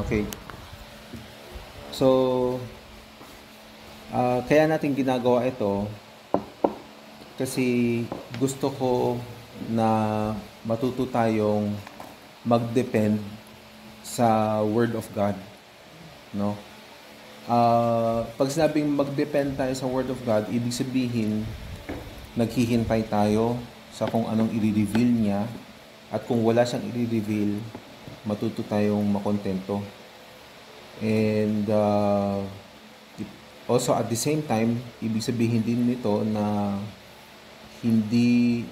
Okay. So, kaya natin ginagawa ito kasi gusto ko na matuto tayong mag-depend sa Word of God, no? Pag sinabing mag-depend tayo sa Word of God, ibig sabihin naghihintay tayo sa kung anong i-reveal niya, at kung wala siyang i-reveal, matuto tayong makontento. And also at the same time, ibig sabihin din nito na hindi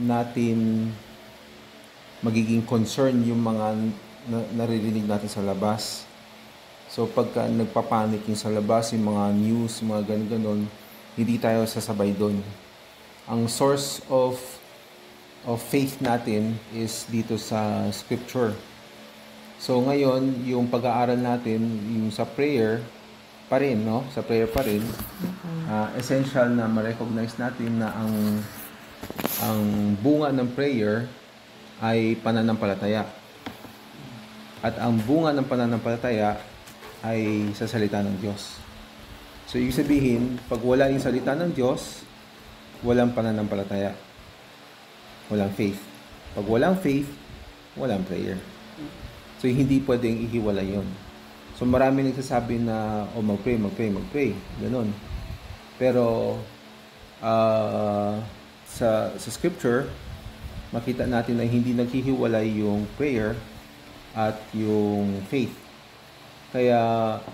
natin magiging concern yung mga naririnig natin sa labas. So pagka nagpapanik yung sa labas, yung mga news, mga ganun-ganon, hindi tayo sasabay doon. Ang source of faith natin is dito sa scripture. So ngayon, yung pag-aaral natin, yung sa prayer pa rin, no? Sa prayer pa rin, essential na ma-recognize natin na ang bunga ng prayer ay pananampalataya. At ang bunga ng pananampalataya ay sa salita ng Diyos. So, ibig sabihin, pag wala yung salita ng Diyos, walang pananampalataya. Walang faith. Pag walang faith, walang prayer. So, hindi pwedeng ihiwalay yun. So, marami nagsasabi na, mag-pray. Ganon. Pero, sa scripture, makita natin na hindi naghihiwalay yung prayer at yung faith. Kaya,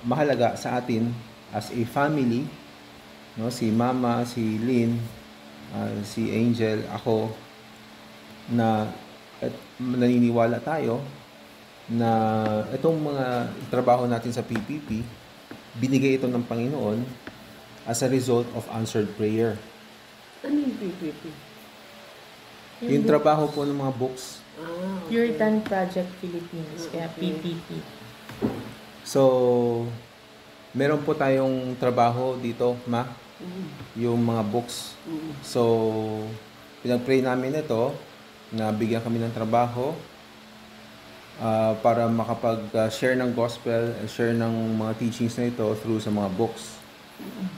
mahalaga sa atin as a family, no, si Mama, si Lynn, si Angel, ako, na naniniwala tayo na itong mga trabaho natin sa PPP, binigay ito ng Panginoon as a result of answered prayer. Ano yung PPP? Yung trabaho po ng mga books. Okay. Puritan Project Philippines, kaya PPP. So, meron po tayong trabaho dito, Ma, yung mga books. So, pinag-pray namin ito, na bigyan kami ng trabaho para makapag-share ng gospel, share ng mga teachings na ito through sa mga books.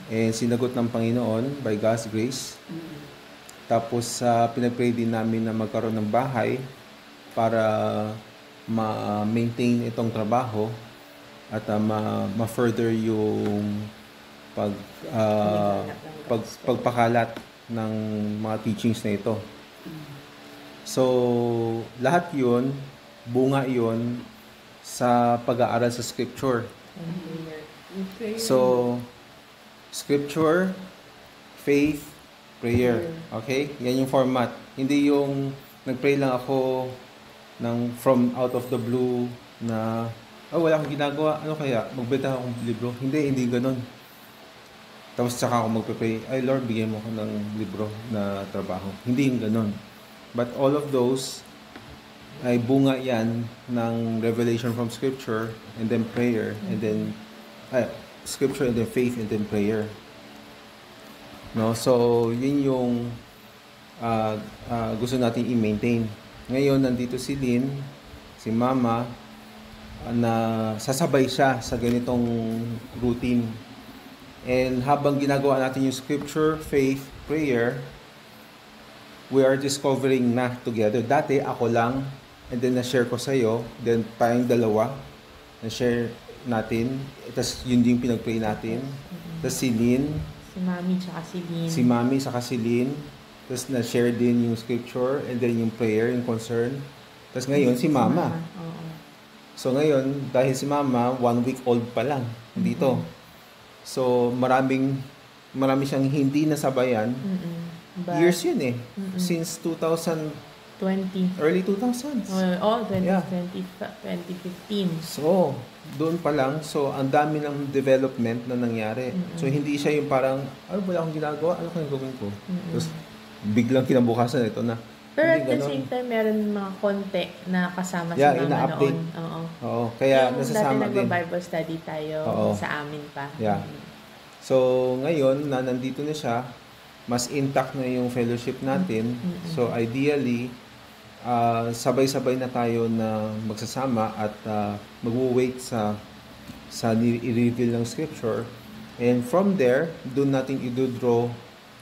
And sinagot ng Panginoon by God's grace. Tapos pinag-pray din namin na magkaroon ng bahay para ma-maintain itong trabaho at ma-further yung pagpakalat ng mga teachings na ito. So, lahat yun, bunga yun sa pag-aaral sa scripture. Okay. So, scripture, faith, prayer. Okay? Yan yung format. Hindi yung nag-pray lang ako from out of the blue na, wala akong ginagawa. Ano kaya? Magbenta akong libro. Hindi ganun. Tapos saka ako magpe-pray, ay Lord, bigyan mo ako ng libro na trabaho. Hindi yung ganun. But all of those ay bunga yan ng revelation from scripture and then prayer and then scripture and then faith and then prayer. No, so yun yung gusto natin i-maintain. Ngayon nandito si Lynn, si Mama, na sasabay siya sa ganitong routine. And habang ginagawa natin yung scripture, faith, prayer, we are discovering na together. Dati ako lang, and then na-share ko sa'yo, then tayong dalawa, na-share natin, tapos yun yung pinag-pray natin. Tapos si Lynn, Si Mami tsaka si Lynn. si Mami saka si Lynn, tapos na-share din yung scripture, and then yung prayer, yung concern. Tapos ngayon si Mama. Oo. So ngayon, dahil si Mama, 1 week old pa lang dito. So marami siyang hindi nasabayan. But, Years yun eh. Since 2000, 20. early 2000s. 2020, Yeah. 2015. So, doon pa lang. So, ang dami ng development na nangyari. So, hindi siya yung parang, wala akong ginagawa. Ano kayong gawin ko? Tapos, biglang kinabukasan ito na. Pero at Hindi the ganon. same time, meron mga konti na kasama Yeah, si Mama ina-update. noon. Oo. Oo, kaya Yung nasasama dati din. nagba-Bible study tayo Oo. sa amin pa. Yeah. So, ngayon, na nandito na siya, mas intact na yung fellowship natin. So, ideally, sabay-sabay na tayo na magsasama at magwo-wait sa i-reveal ng scripture, and from there doon natin i-draw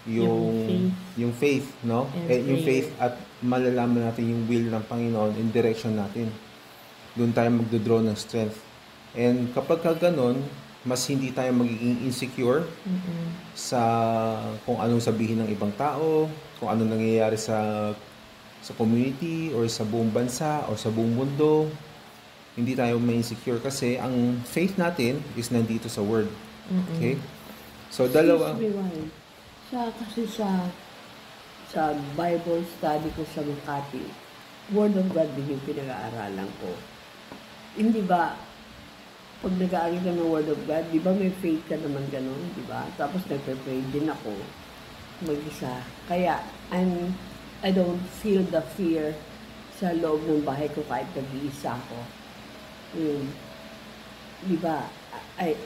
yung faith, no? And Yung prayer. faith, at malalaman natin yung will ng Panginoon in direction natin. Doon tayo magdo-draw ng strength. And kapag ka ganun, mas hindi tayo magiging insecure sa kung anong sabihin ng ibang tao, kung anong nangyayari sa community or sa buong bansa or sa buong mundo. Hindi tayo may-insecure kasi ang faith natin is nandito sa Word. Okay? So, dalawa. Excuse me, Juan. Kasi sa Bible study ko sa Makati, Word of God din yung pinag-aaralan ko. Hindi ba, pag nag-aaral ka ng Word of God, di ba may faith ka naman ganun, di ba? Tapos nagpe-pray din ako mag-isa. Kaya, I don't feel the fear sa loob ng bahay ko kahit nag-iisa ako. Di ba? I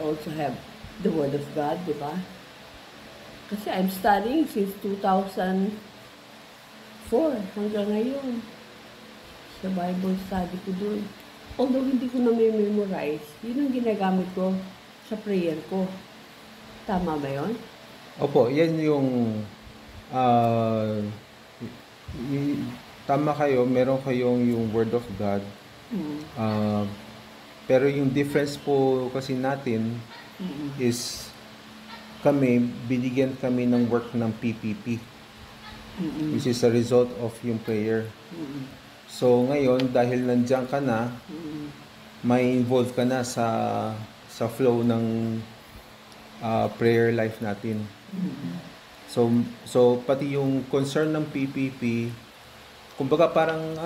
also have the Word of God, di ba? Kasi I'm studying since 2004 hanggang ngayon. Sa Bible study ko doon. Although hindi ko na may memorize, yun ang ginagamit ko sa prayer ko. Tama ba yun? Opo, yan yung tama kayo, meron kayong yung Word of God. Pero yung difference po kasi natin is binigyan kami ng work ng PPP, which is a result of yung prayer. So ngayon, dahil nandiyan ka na, may involve ka na sa flow ng prayer life natin. So pati yung concern ng PPP, kumbaga parang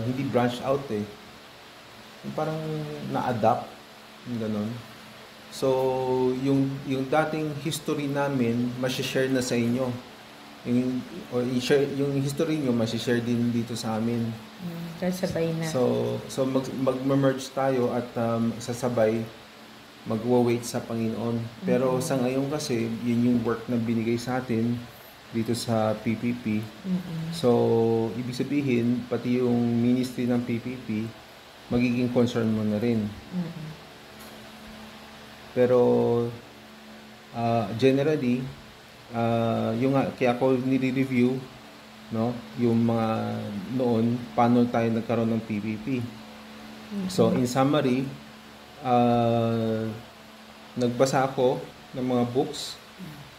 hindi branch out eh. Parang na-adapt, ganun. So, yung dating history namin, ma-share na sa inyo. Yung history nyo, ma-share din dito sa amin. Sabay na. So mag-merge tayo at sasabay magwo-wait sa Panginoon. Pero sa ngayon kasi, yun yung work na binigay sa atin dito sa PPP. So, ibig sabihin, pati yung ministry ng PPP, magiging concern mo na rin. Pero, generally, kaya ako nire-review, no, yung mga noon, paano tayo nagkaroon ng PPP. So, in summary, nagbasa ako ng mga books,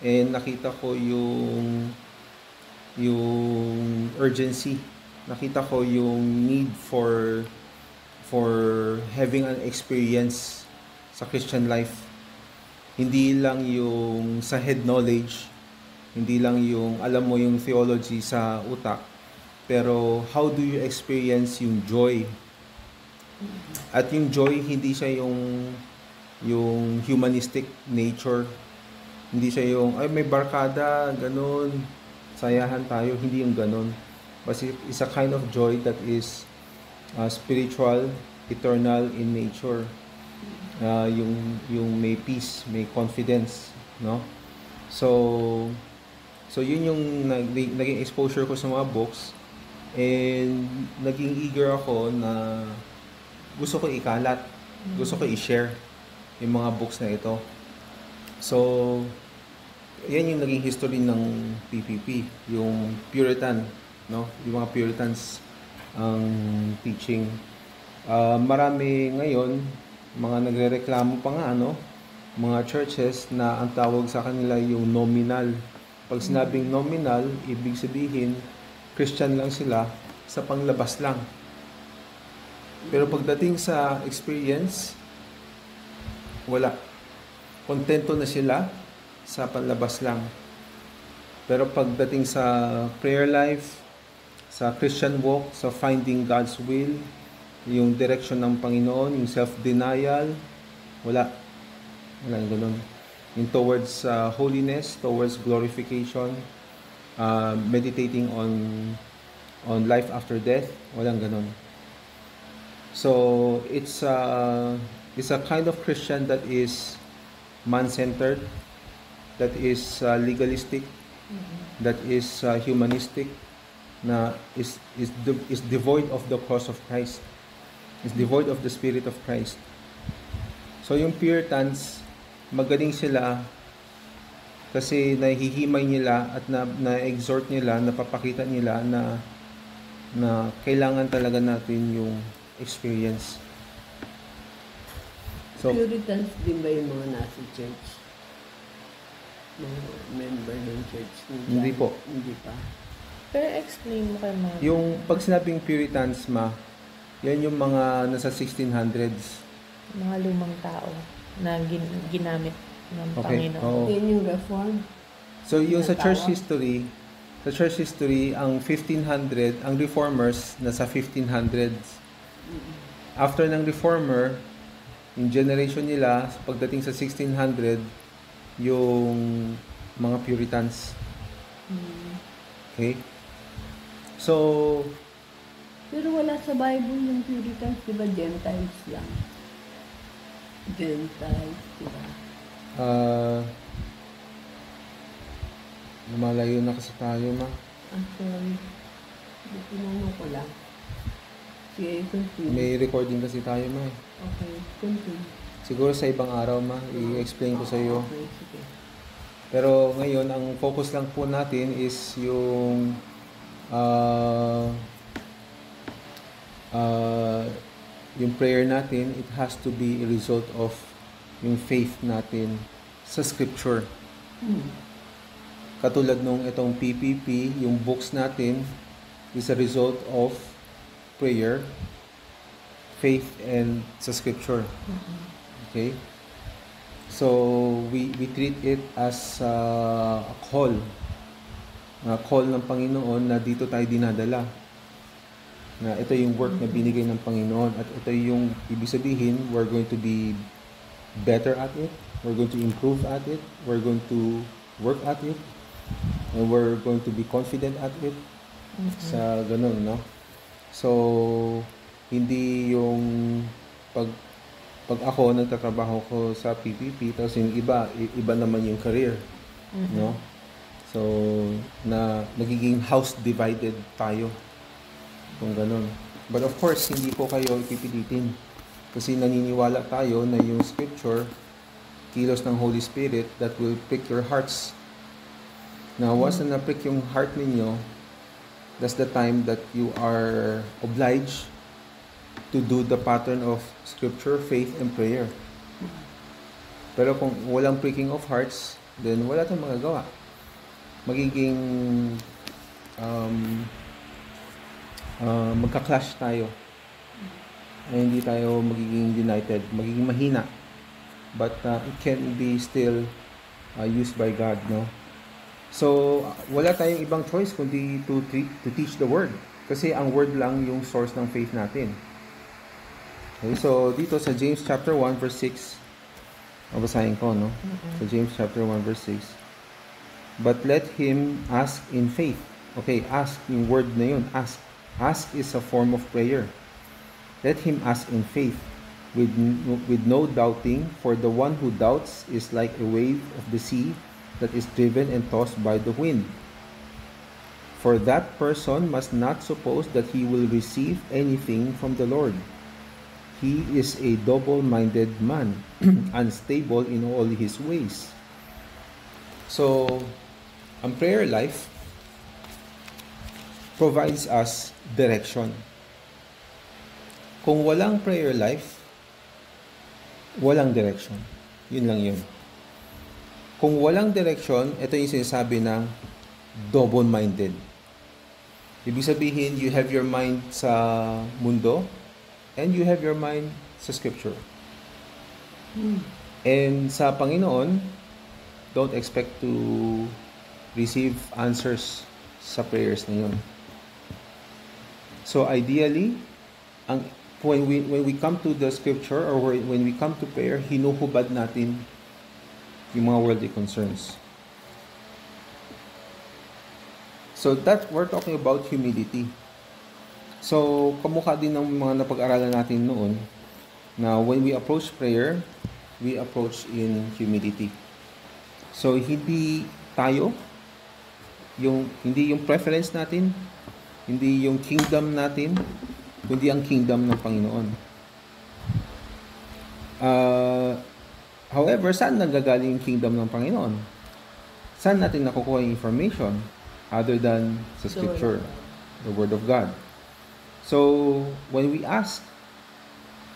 and nakita ko yung urgency. Nakita ko yung need for having an experience sa Christian life. Hindi lang yung sa head knowledge, hindi lang yung alam mo yung theology sa utak, pero how do you experience yung joy? At yung joy, hindi siya yung humanistic nature. Hindi siya yung, ay may barkada, ganun, sayahan tayo. Hindi yung ganun. Kasi it's a kind of joy that is spiritual, eternal in nature. Yung may peace, may confidence, no? So yun yung naging exposure ko sa mga books, and naging eager ako na gusto ko ikalat, gusto ko i-share yung mga books na ito. So, yan yung naging history ng PPP, yung Puritan, no? Yung mga Puritans ang teaching. Marami ngayon, mga nagrereklamo pa nga, no? Mga churches na ang tawag sa kanila yung nominal. Pag sinabing nominal, ibig sabihin, Christian lang sila, sa panglabas lang. Pero pagdating sa experience, wala. Kontento na sila sa panlabas lang. Pero pagdating sa prayer life, sa Christian walk, sa finding God's will, yung direction ng Panginoon, yung self-denial, wala. Walang ganun. Yung towards holiness, towards glorification, meditating on life after death, walang ganun. So, it's a kind of Christian that is man-centered, that is legalistic, that is humanistic, na is devoid of the cross of Christ, is devoid of the Spirit of Christ. So yung Puritans, magaling sila kasi nahihimay nila at na-exhort nila, napapakita nila na kailangan talaga natin yung experience. So, Puritans din ba yung mga nasa church? Mga member ng church? Hindi po. Hindi pa. Pero explain mo kay ma'am. yung pag sinabing Puritans, yan yung mga nasa 1600s. Mga lumang tao na ginamit ng Okay. Panginoon. Oo. Yan yung reform. So yung sa church Tinatawag. history, ang 1500, ang reformers nasa 1500s. After ng reformer, yung generation nila, pagdating sa 1600, yung mga Puritans. Okay? So, Pero wala sa Bible yung Puritans, di ba? Gentiles lang. Gentiles, di ba? lumalayo na kasi tayo, Actually, tinanong ko lang. Sige, continue. May recording kasi tayo, Okay, continue. Siguro sa ibang araw, i-explain ko sa iyo. Okay, sige. Pero ngayon, ang focus lang po natin is yung prayer natin. It has to be a result of yung faith natin sa scripture. Katulad nung itong PPP, yung books natin is a result of prayer, faith, and sa scripture. Okay? So, we treat it as a call ng Panginoon na dito tayo dinadala. Na ito yung work na binigay ng Panginoon at ito yung ibig sabihin, we're going to be better at it, we're going to improve at it, we're going to work at it, and we're going to be confident at it. Sa ganun, no? So, hindi yung pag ako nagtatrabaho ko sa PPP tapos yung iba naman yung career, no? So na nagiging house divided tayo kung ganun. But of course, hindi po kayo ipipilitin kasi naniniwala tayo na yung scripture, kilos ng Holy Spirit that will prick your hearts. Now, once na prick yung heart ninyo, that's the time that you are obliged to do the pattern of scripture, faith, and prayer. Pero kung walang pricking of hearts, then wala tayong magagawa. Magiging magka-clash tayo. Hindi tayo magiging united, magiging mahina. But it can be still used by God, no? So, wala tayong ibang choice kundi to teach the word. Kasi ang word lang yung source ng faith natin. Okay, so dito sa James chapter 1 verse 6, babasahin ko, no? So James chapter 1 verse 6. But let him ask in faith. Okay, ask, yung word na yun, ask. Ask is a form of prayer. Let him ask in faith, with no doubting, for the one who doubts is like a wave of the sea that is driven and tossed by the wind. For that person must not suppose that he will receive anything from the Lord. He is a double-minded man, unstable in all his ways. So, ang prayer life provides us direction. Kung walang prayer life, walang direction. Yun lang yun. Kung walang direction, ito yung sinasabi ng double-minded. Ibig sabihin, you have your mind sa mundo, and you have your mind sa scripture. And sa Panginoon, don't expect to receive answers sa prayers na yun. So ideally, when we come to the scripture or when we come to prayer, hinuhubad natin yung mga worldly concerns. So that we're talking about humility. So, kamukha din ng mga napag-aralan natin noon na when we approach prayer, we approach in humility. So, hindi tayo Hindi yung preference natin, hindi yung kingdom natin, kundi ang kingdom ng Panginoon. However, saan nanggagaling yung kingdom ng Panginoon? Saan natin nakukuha yung information other than sa Scripture, the Word of God? So, when we ask,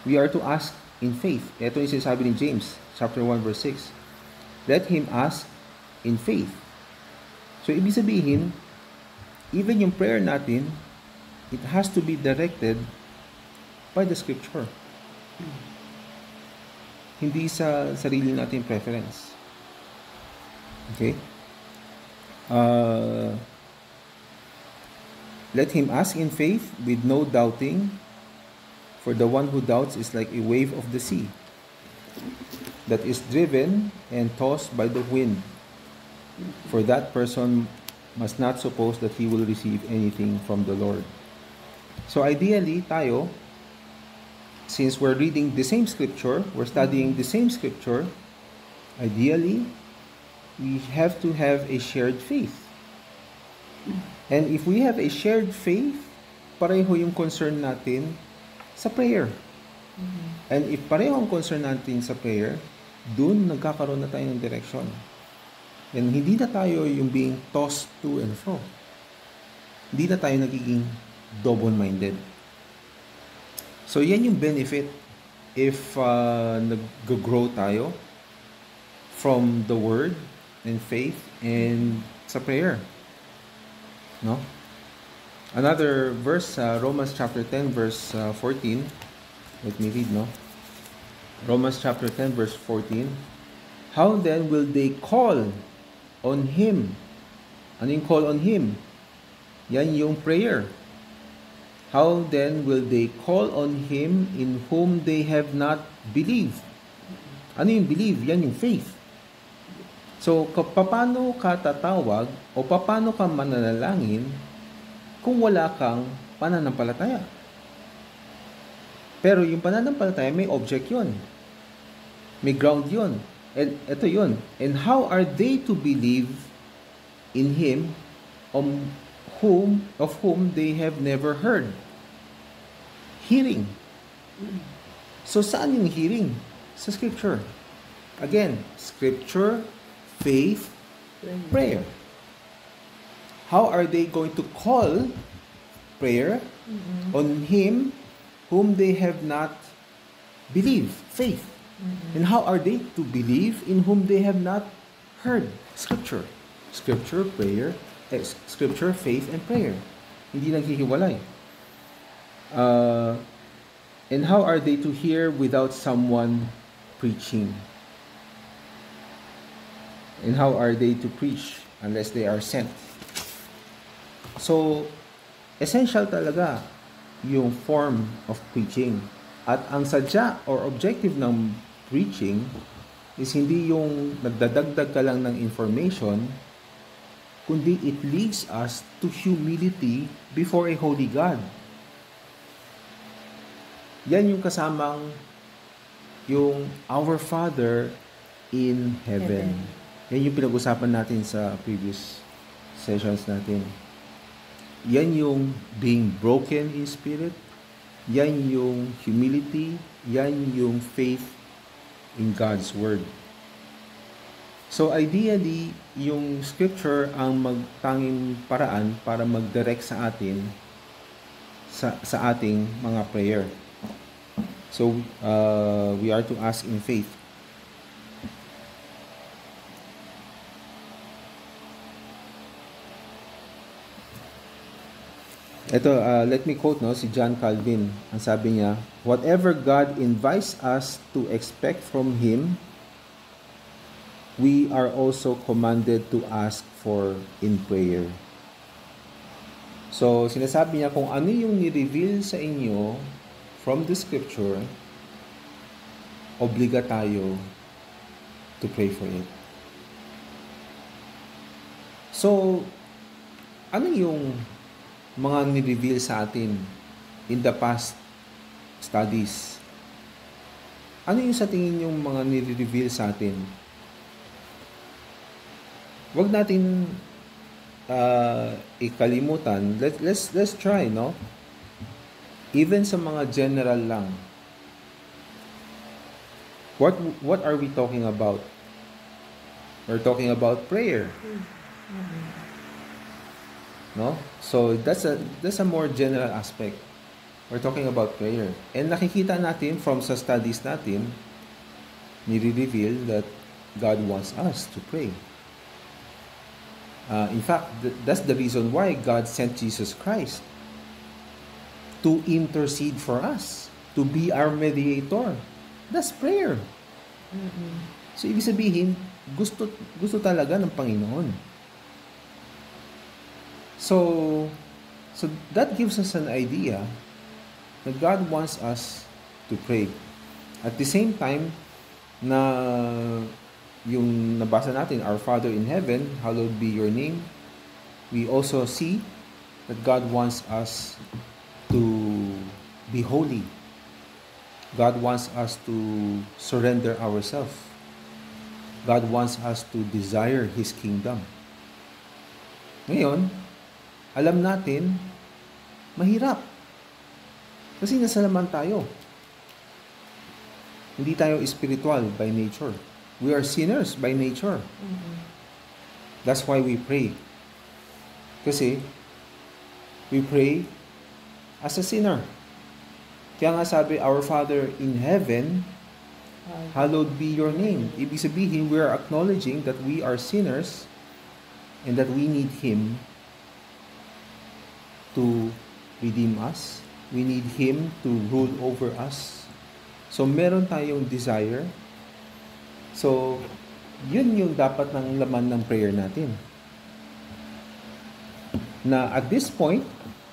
we are to ask in faith. Ito yung sinasabi ni James, chapter 1, verse 6. Let him ask in faith. So, ibig sabihin, even yung prayer natin, it has to be directed by the Scripture. Hindi sa sarili nating preference. Okay? Let him ask in faith with no doubting, for the one who doubts is like a wave of the sea that is driven and tossed by the wind. For that person must not suppose that he will receive anything from the Lord. So ideally, tayo, since we're reading the same scripture, we're studying the same scripture, ideally, we have to have a shared faith. And if we have a shared faith, pareho yung concern natin sa prayer. And if pareho ang concern natin sa prayer, dun nagkakaroon na tayo ng direction. And hindi na tayo yung being tossed to and fro. Hindi na tayo nagiging double-minded. So, yan yung benefit if nag-grow tayo from the Word and faith and sa prayer. No? Another verse, Romans chapter 10, verse 14. Let me read, no? Romans chapter 10, verse 14. How then will they call on Him? Ano yung call on Him? Yan yung prayer. How then will they call on Him in whom they have not believed? Ano yung believe? Yan yung faith. So, paano ka tatawag o paano ka mananalangin kung wala kang pananampalataya? Pero yung pananampalataya, may object yun. May ground yun. And ito yun. And how are they to believe in Him of whom they have never heard? Hearing. So, saan yung hearing? Sa Scripture. Again, Scripture, faith, prayer. How are they going to call prayer on Him whom they have not believed? Faith. And how are they to believe in whom they have not heard? Scripture. Scripture, prayer, Scripture, faith, and prayer. Hindi naghihiwalay. And how are they to hear without someone preaching? And how are they to preach unless they are sent? So, essential talaga yung form of preaching. At ang sadya or objective ng preaching is hindi yung nagdadagdag ka lang ng information, kundi it leads us to humility before a holy God. Yan yung kasamang yung Our Father in Heaven. Yan yung pinag-usapan natin sa previous sessions natin. Yan yung being broken in spirit. Yan yung humility. Yan yung faith in God's Word. So ideally, yung Scripture ang magtanging paraan para mag-direct sa atin sa ating mga prayer. So, we are to ask in faith. Ito, let me quote si John Calvin. Ang sabi niya, whatever God invites us to expect from Him, we are also commanded to ask for in prayer. So, sinasabi niya kung ano yung ni-reveal sa inyo from the Scripture, obliga tayo to pray for it. So, ano yung mga ni-reveal sa atin in the past studies? Ano yung sa tingin yung mga ni-reveal sa atin? Huwag natin ikalimutan, let's try, no? Even sa mga general lang. What are we talking about? We're talking about prayer. No? So that's a more general aspect. We're talking about prayer. And nakikita natin from sa studies natin, nire-reveal that God wants us to pray. In fact, that's the reason why God sent Jesus Christ to intercede for us, to be our mediator. That's prayer. So, ibig sabihin, gusto talaga ng Panginoon. So that gives us an idea that God wants us to pray. At the same time, na yung nabasa natin, Our Father in Heaven, hallowed be your name, we also see that God wants us to be holy. God wants us to surrender ourselves. God wants us to desire His kingdom. Ngayon, alam natin, mahirap. Kasi nasa laman tayo. Hindi tayo spiritual by nature. We are sinners by nature. That's why we pray. Kasi, we pray as a sinner. Kaya nga sabi, Our Father in Heaven, hallowed be your name. Ibig sabihin, we are acknowledging that we are sinners and that we need Him to redeem us. We need Him to rule over us. So, meron tayong desire. So, yun yung dapat ng laman ng prayer natin. Na at this point,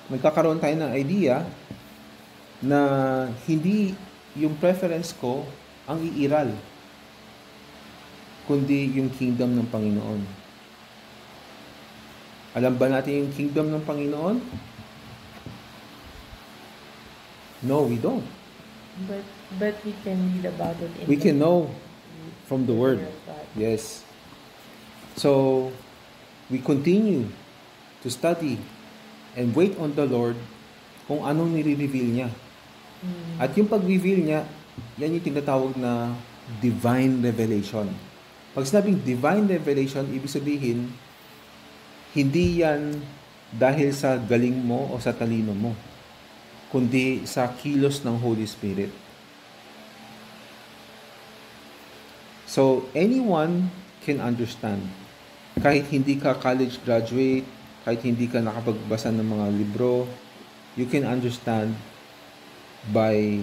magkakaroon tayo ng idea na hindi yung preference ko ang iiral, kundi yung kingdom ng Panginoon. Alam ba natin yung kingdom ng Panginoon? No, we don't. But we can read about it in We can know from the Word. God. Yes. So, we continue to study and wait on the Lord kung anong nire-reveal niya. At yung pag-reveal niya, yan yung tinatawag na divine revelation. Pag sinabing divine revelation, ibig sabihin, hindi yan dahil sa galing mo o sa talino mo, kundi sa kilos ng Holy Spirit. So, anyone can understand. Kahit hindi ka college graduate, kahit hindi ka nakapagbasa ng mga libro, you can understand by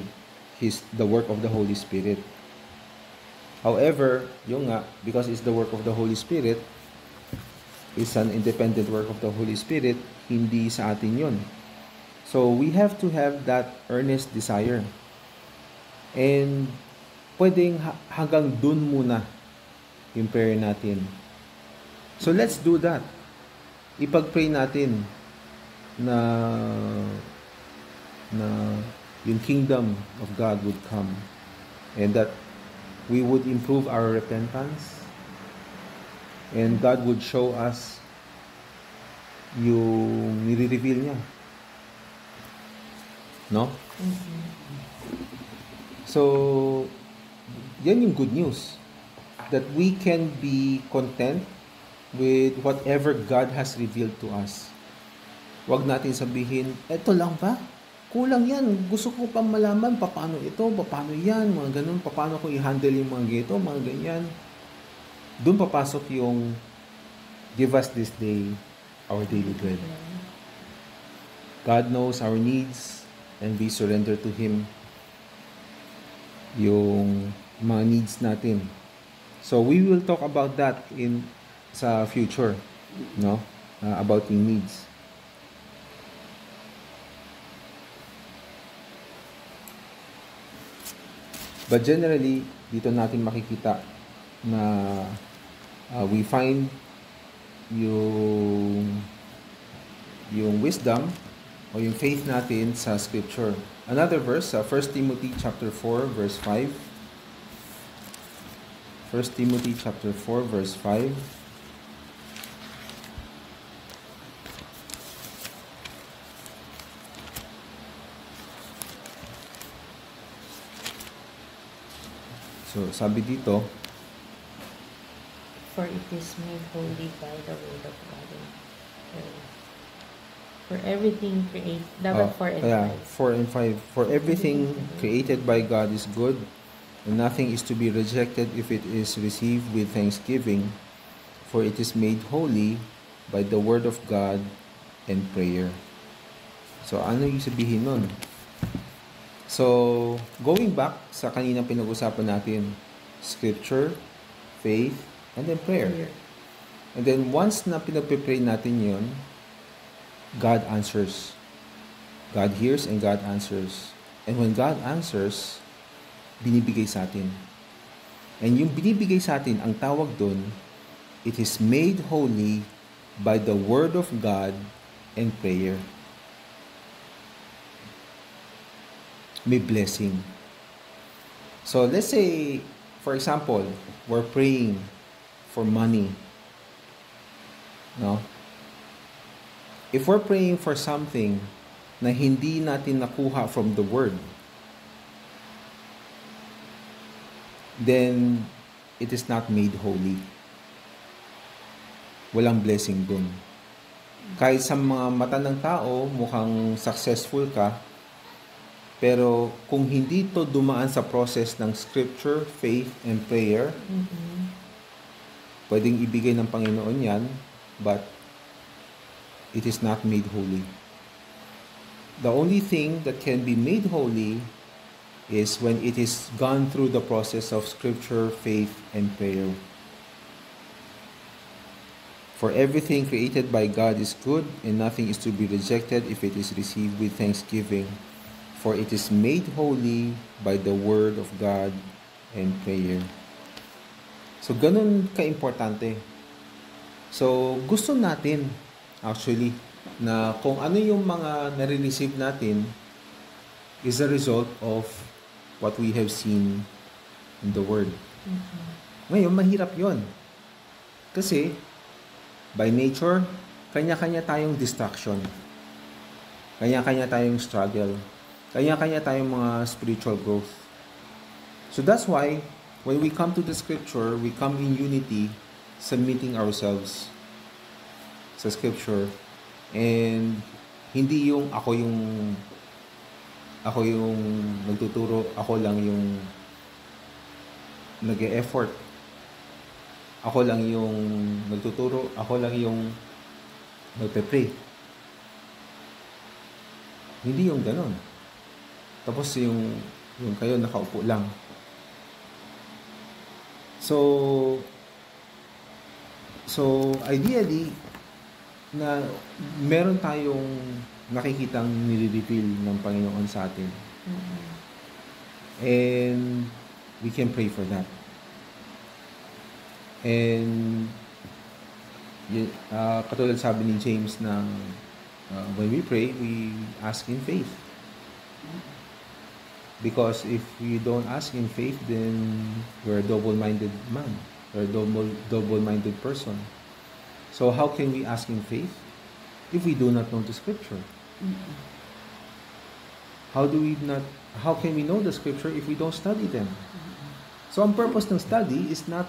the work of the Holy Spirit. However, yung nga, because it's the work of the Holy Spirit, it's an independent work of the Holy Spirit, hindi sa atin yun. So, we have to have that earnest desire. And, pwedeng hanggang dun muna yung prayer natin. So, let's do that. Ipag-pray natin na yung kingdom of God would come and that we would improve our repentance and God would show us yung nire-reveal niya. No? So, yan yung good news. That we can be content with whatever God has revealed to us. Huwag natin sabihin, eto lang ba? Kulang yan. Gusto ko pa malaman paano ito, paano yan, mga ganun, paano ko i-handle yung mga ganito, mga ganyan. Doon papasok yung give us this day our daily bread. God knows our needs and we surrender to Him yung mga needs natin. So we will talk about that sa future, no? About yung needs. But generally, dito natin makikita na we find yung wisdom o yung faith natin sa scripture. Another verse, 1 Timothy chapter 4 verse 5. 1 Timothy chapter 4 verse 5. So, sabi dito, For it is made holy by the word of God. For everything create, dapat 4 and kaya 5. 4 and 5. For everything created by God is good, and nothing is to be rejected if it is received with thanksgiving, for it is made holy by the word of God and prayer. So, ano yung sabihin nun? So, going back sa kanina pinag-usapan natin, scripture, faith, and then prayer. And then, once na pinagpipray natin yun, God answers. God hears and God answers. And when God answers, binibigay sa atin. And yung binibigay sa atin, ang tawag dun, it is made holy by the word of God and prayer. May blessing. So let's say, for example, we're praying for money. No? If we're praying for something na hindi natin nakuha from the word, then it is not made holy. Walang blessing dun. Kahit sa mga mata ng tao, mukhang successful ka, pero kung hindi to dumaan sa process ng scripture, faith, and prayer, pwedeng ibigay ng Panginoon yan, but it is not made holy. The only thing that can be made holy is when it is gone through the process of scripture, faith, and prayer. For everything created by God is good, and nothing is to be rejected if it is received with thanksgiving, for it is made holy by the word of God and prayer. So, ganun ka-importante. So, gusto natin, actually, na kung ano yung mga nare-receive natin is a result of what we have seen in the Word. Ngayon, mahirap yon. Kasi, by nature, kanya-kanya tayong distraction. Kanya-kanya tayong struggle. Kanya-kanya tayong mga spiritual growth. So that's why, when we come to the scripture, we come in unity, submitting ourselves sa scripture. And hindi yung ako yung nagtuturo, ako lang yung nag-e-effort. Ako lang yung nagtuturo, ako lang yung nagpe-pray. Hindi yung ganon. Tapos yung kayo nakaupo lang. So ideally, na meron tayong nakikitang nire-reveal ng Panginoon sa atin. And we can pray for that. And katulad sabi ni James na when we pray, we ask in faith. Because if you don't ask in faith, then you're a double-minded man. You're a double-minded person. So how can we ask in faith if we do not know the scripture? How can we know the scripture if we don't study them? So ang purpose ng study is not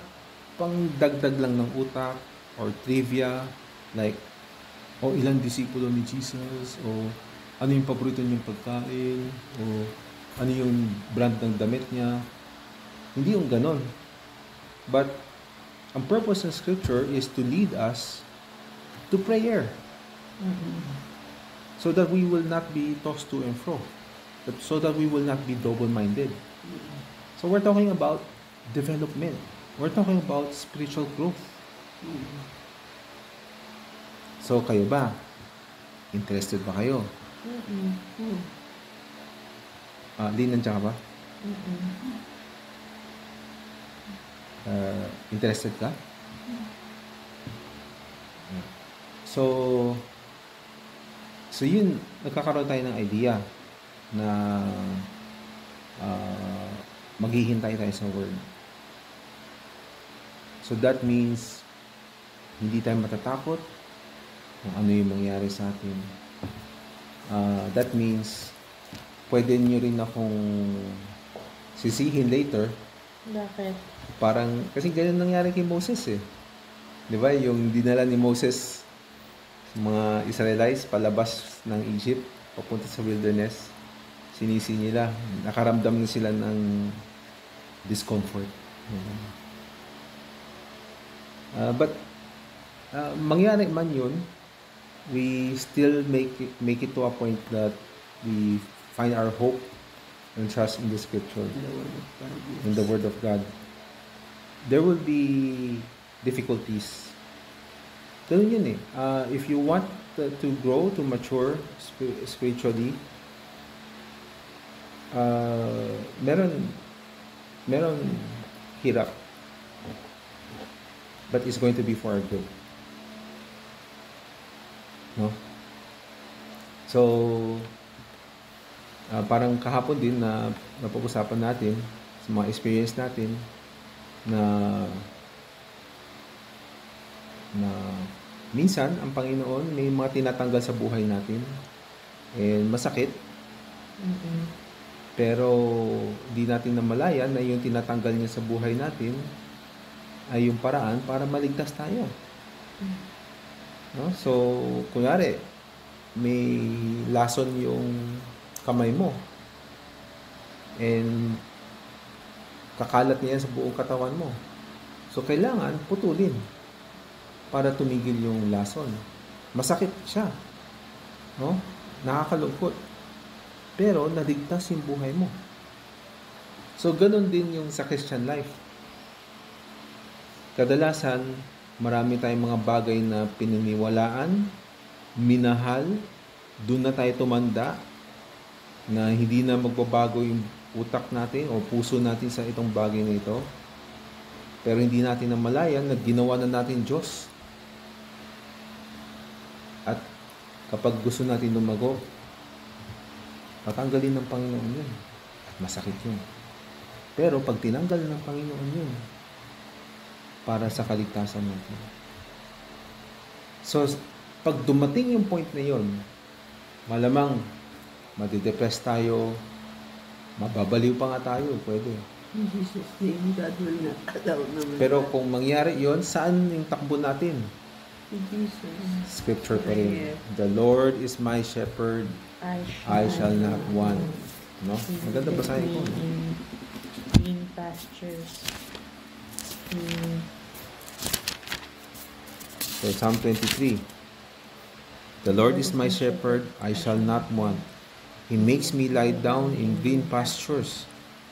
pang dagdag lang ng utak or trivia like ilang disipulo ni Jesus, o ano yung paborito niyang pagkain, o ano yung brand ng damit niya. Hindi yung ganon. But ang purpose ng scripture is to lead us to prayer. So that we will not be tossed to and fro. So that we will not be double-minded. So we're talking about development. We're talking about spiritual growth. So kayo ba? Interested ba kayo? Lynn, nandiyan ka ba? Interested ka? So yun, nagkakaroon tayo ng idea na maghihintay tayo sa word. So that means hindi tayo matatakot kung ano yung mangyari sa atin. That means pwede nyo rin akong sisihin later Bakit? Parang, kasi ganyan nangyari kay Moses eh. Di ba? Yung dinala ni Moses, mga Israelites, palabas ng Egypt, papunta sa wilderness, sinisi nila. Nakaramdam na sila ng discomfort. But, mangyari man yun, we still make it to a point that we find our hope and trust in the scripture, The word of God. Yes. in the word of God. There will be difficulties. Ganun yun eh. If you want to grow, to mature spiritually, meron hirap. But it's going to be for our good. No? So, parang kahapon din na napag-usapan natin sa mga experience natin na minsan ang Panginoon may mga tinatanggal sa buhay natin and masakit, pero di natin namalayan na yung tinatanggal niya sa buhay natin ay yung paraan para maligtas tayo. No? So, kunyari, may lason yung kamay mo and kakalat niya sa buong katawan mo. So, kailangan putulin para tumigil yung lason. Masakit siya. No? Nakakalungkot. Pero, naligtas yung buhay mo. So, ganun din yung sa Christian life. Kadalasan, marami tayong mga bagay na pininiwalaan, minahal, doon na tayo tumanda, na hindi na magbabago yung utak natin o puso natin sa itong bagay na ito. Pero hindi natin namalayan na ginawa na natin Diyos. At kapag gusto natin lumago, tatanggalin ng Panginoon yun. At masakit yun. Pero pag tinanggal ng Panginoon yun, para sa kaligtasan natin. So, pag dumating yung point na yun, malamang madidepress tayo, mababaliw pa nga tayo, pwede. In Jesus' name, God will not allow naman. Pero kung mangyari yon, saan yung takbo natin? In Jesus. Scripture pa rin. Prayer. The Lord is my shepherd, I shall not want. No? Maganda basahin ko. In green pastures. So, Psalm 23. The Lord is my shepherd, I shall not want. He makes me lie down in green pastures.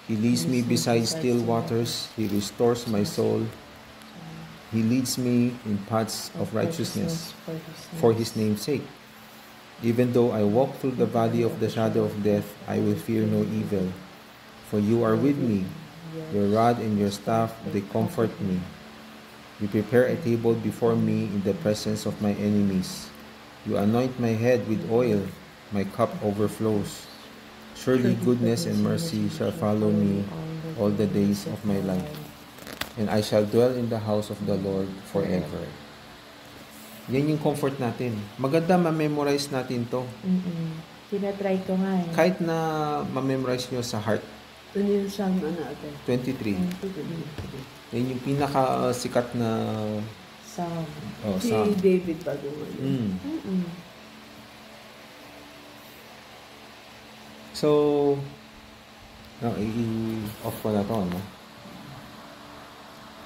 He leads me beside still waters. He restores my soul. He leads me in paths of righteousness for His name's sake. Even though I walk through the valley of the shadow of death, I will fear no evil. For you are with me. Your rod and your staff, they comfort me. You prepare a table before me in the presence of my enemies. You anoint my head with oil. My cup overflows. Surely goodness and mercy shall follow me all the days of my life. And I shall dwell in the house of the Lord forever. Yan yung comfort natin. Maganda ma-memorize natin to. Tinatry ko nga eh. Kahit na ma-memorize nyo sa heart. Ano yung Psalm ano ate? 23. Yan yung pinaka-sikat na Sound. Si Psalm. David pa doon. So, i-off ko na to, no?